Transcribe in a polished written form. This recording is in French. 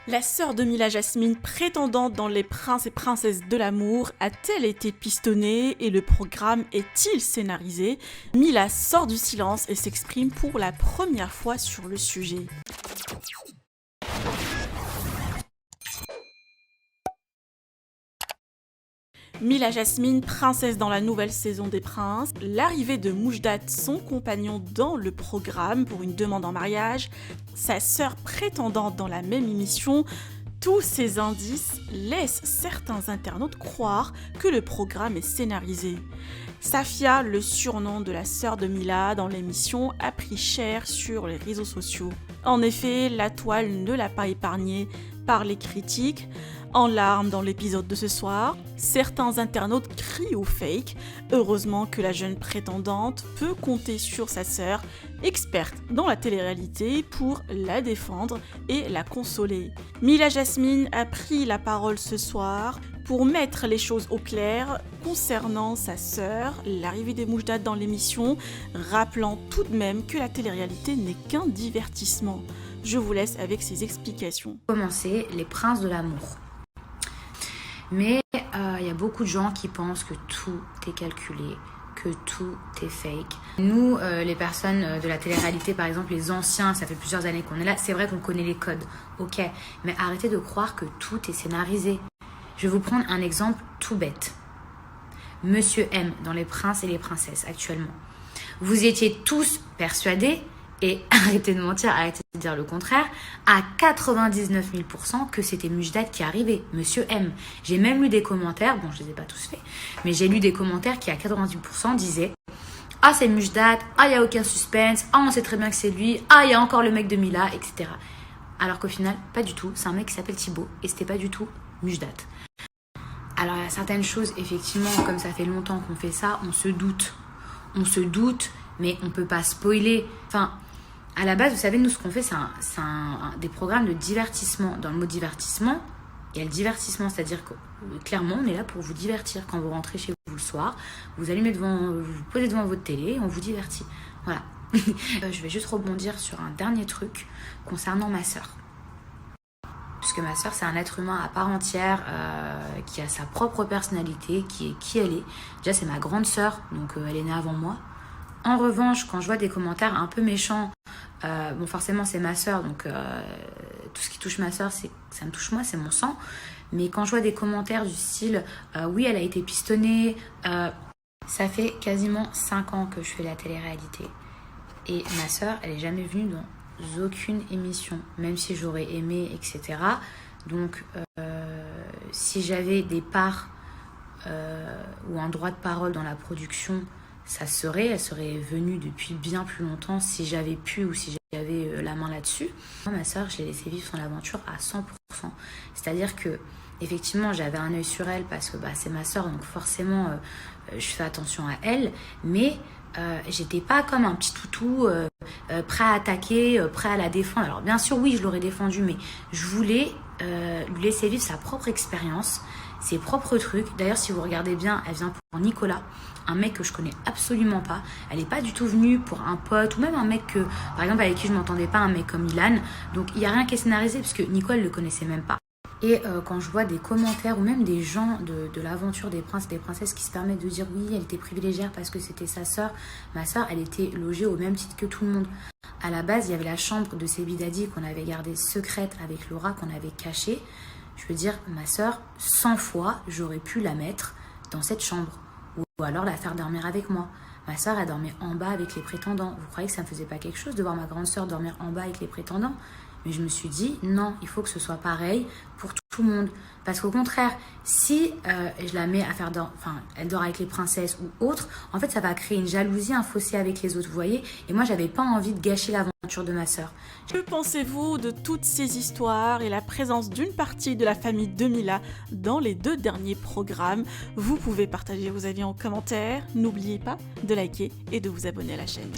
La sœur de Mila Jasmine, prétendante dans Les Princes et Princesses de l'amour, a-t-elle été pistonnée et le programme est-il scénarisé? Mila sort du silence et s'exprime pour la première fois sur le sujet. Mila Jasmine, princesse dans la nouvelle saison des Princes, l'arrivée de Moujdat, son compagnon dans le programme pour une demande en mariage, sa sœur prétendante dans la même émission, tous ces indices laissent certains internautes croire que le programme est scénarisé. Safia, le surnom de la sœur de Mila dans l'émission, a pris cher sur les réseaux sociaux. En effet, la toile ne l'a pas épargnée par les critiques. En larmes dans l'épisode de ce soir, certains internautes crient au fake. Heureusement que la jeune prétendante peut compter sur sa sœur, experte dans la télé-réalité, pour la défendre et la consoler. Mila Jasmine a pris la parole ce soir pour mettre les choses au clair concernant sa sœur, l'arrivée des Moujdat dans l'émission, rappelant tout de même que la télé-réalité n'est qu'un divertissement. Je vous laisse avec ses explications. Commencer les princes de l'amour. Mais il y a beaucoup de gens qui pensent que tout est calculé, que tout est fake. Nous, les personnes de la télé-réalité, par exemple, les anciens, ça fait plusieurs années qu'on est là, c'est vrai qu'on connaît les codes, ok. Mais arrêtez de croire que tout est scénarisé. Je vais vous prendre un exemple tout bête. Monsieur M dans Les Princes et les Princesses actuellement. Vous étiez tous persuadés, et arrêtez de mentir, arrêtez de dire le contraire, à 99 000% que c'était Moujdat qui arrivait, Monsieur M. J'ai même lu des commentaires, bon je les ai pas tous faits, mais j'ai lu des commentaires qui à 98% disaient « Ah c'est Moujdat, ah il n'y a aucun suspense, ah on sait très bien que c'est lui, ah il y a encore le mec de Mila, etc. » Alors qu'au final, pas du tout, c'est un mec qui s'appelle Thibaut et c'était pas du tout Moujdat. Alors il y a certaines choses, effectivement, comme ça fait longtemps qu'on fait ça, on se doute, mais on peut pas spoiler. Enfin, à la base, vous savez, nous, ce qu'on fait, c'est des programmes de divertissement. Dans le mot divertissement, il y a le divertissement, c'est-à-dire que clairement, on est là pour vous divertir. Quand vous rentrez chez vous le soir, vous vous posez devant votre télé et on vous divertit. Voilà. Je vais juste rebondir sur un dernier truc concernant ma sœur. Puisque ma sœur, c'est un être humain à part entière, qui a sa propre personnalité, qui est qui elle est. Déjà, c'est ma grande sœur, donc elle est née avant moi. En revanche, quand je vois des commentaires un peu méchants, bon forcément c'est ma sœur, donc tout ce qui touche ma sœur, ça me touche moi, c'est mon sang. Mais quand je vois des commentaires du style oui elle a été pistonnée, ça fait quasiment 5 ans que je fais la télé-réalité. Et ma sœur, elle n'est jamais venue dans aucune émission, même si j'aurais aimé, etc. Donc si j'avais des parts ou un droit de parole dans la production, elle serait venue depuis bien plus longtemps si j'avais pu ou si j'avais la main là-dessus. Moi, ma sœur, je l'ai laissé vivre son aventure à 100%. C'est-à-dire que, effectivement, j'avais un œil sur elle parce que c'est ma sœur, donc forcément, je fais attention à elle. Mais j'étais pas comme un petit toutou prêt à attaquer, prêt à la défendre. Alors, bien sûr, oui, je l'aurais défendue, mais je voulais lui laisser vivre sa propre expérience, ses propres trucs. D'ailleurs, si vous regardez bien, elle vient pour Nicolas, un mec que je connais absolument pas. Elle n'est pas du tout venue pour un pote ou même un mec que, par exemple, avec qui je m'entendais pas, un mec comme Ilan. Donc il n'y a rien qui est scénarisé puisque Nicole le connaissait même pas. Et quand je vois des commentaires ou même des gens de l'aventure des princes et des princesses qui se permettent de dire oui, elle était privilégiée parce que c'était sa sœur. Ma sœur, elle était logée au même titre que tout le monde. À la base, il y avait la chambre de Sebi Dadi qu'on avait gardée secrète avec Laura, qu'on avait cachée. Je veux dire, ma sœur, 100 fois, j'aurais pu la mettre dans cette chambre. Ou alors la faire dormir avec moi. Ma sœur, elle dormait en bas avec les prétendants. Vous croyez que ça me faisait pas quelque chose de voir ma grande sœur dormir en bas avec les prétendants? Mais je me suis dit, non, il faut que ce soit pareil pour tout le monde. Parce qu'au contraire, si je la mets à faire elle dort avec les princesses ou autres, en fait, ça va créer une jalousie, un fossé avec les autres, vous voyez. Et moi, j'avais pas envie de gâcher l'aventure de ma sœur. Que pensez-vous de toutes ces histoires et la présence d'une partie de la famille de Mila dans les 2 derniers programmes? Vous pouvez partager vos avis en commentaire. N'oubliez pas de liker et de vous abonner à la chaîne.